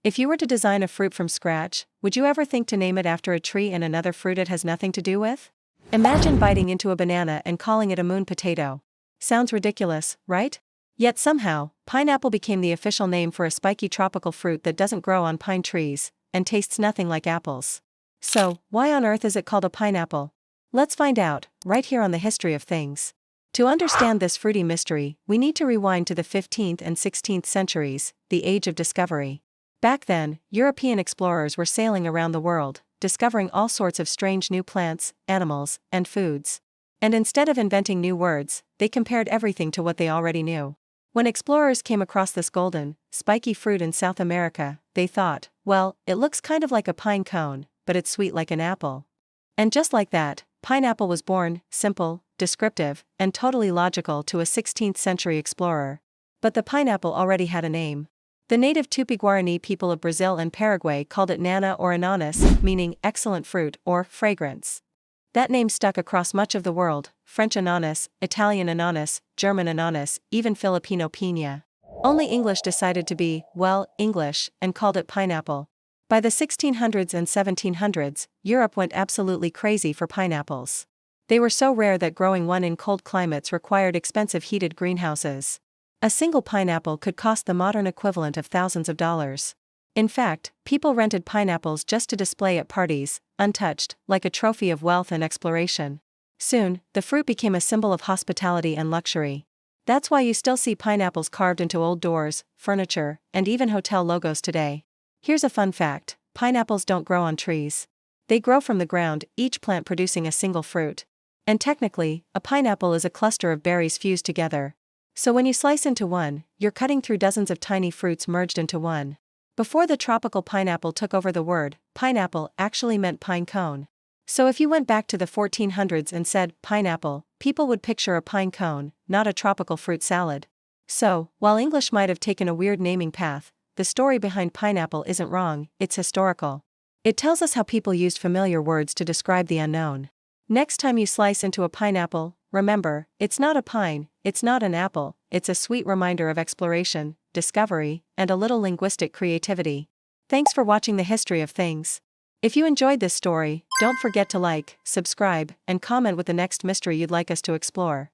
If you were to design a fruit from scratch, would you ever think to name it after a tree and another fruit it has nothing to do with? Imagine biting into a banana and calling it a moon potato. Sounds ridiculous, right? Yet somehow, pineapple became the official name for a spiky tropical fruit that doesn't grow on pine trees and tastes nothing like apples. So, why on earth is it called a pineapple? Let's find out, right here on the History of Things. To understand this fruity mystery, we need to rewind to the 15th and 16th centuries, the Age of Discovery. Back then, European explorers were sailing around the world, discovering all sorts of strange new plants, animals, and foods. And instead of inventing new words, they compared everything to what they already knew. When explorers came across this golden, spiky fruit in South America, they thought, well, it looks kind of like a pine cone, but it's sweet like an apple. And just like that, pineapple was born, simple, descriptive, and totally logical to a 16th century explorer. But the pineapple already had a name. The native Tupi-Guarani people of Brazil and Paraguay called it nana or ananas, meaning excellent fruit or fragrance. That name stuck across much of the world: French ananas, Italian ananas, German ananas, even Filipino piña. Only English decided to be, well, English, and called it pineapple. By the 1600s and 1700s, Europe went absolutely crazy for pineapples. They were so rare that growing one in cold climates required expensive heated greenhouses. A single pineapple could cost the modern equivalent of thousands of dollars. In fact, people rented pineapples just to display at parties, untouched, like a trophy of wealth and exploration. Soon, the fruit became a symbol of hospitality and luxury. That's why you still see pineapples carved into old doors, furniture, and even hotel logos today. Here's a fun fact: pineapples don't grow on trees. They grow from the ground, each plant producing a single fruit. And technically, a pineapple is a cluster of berries fused together. So when you slice into one, you're cutting through dozens of tiny fruits merged into one. Before the tropical pineapple took over, the word pineapple actually meant pine cone. So if you went back to the 1400s and said pineapple, people would picture a pine cone, not a tropical fruit salad. So, while English might have taken a weird naming path, the story behind pineapple isn't wrong, it's historical. It tells us how people used familiar words to describe the unknown. Next time you slice into a pineapple, remember, it's not a pine, it's not an apple, it's a sweet reminder of exploration, discovery, and a little linguistic creativity. Thanks for watching the History of Things. If you enjoyed this story, don't forget to like, subscribe, and comment with the next mystery you'd like us to explore.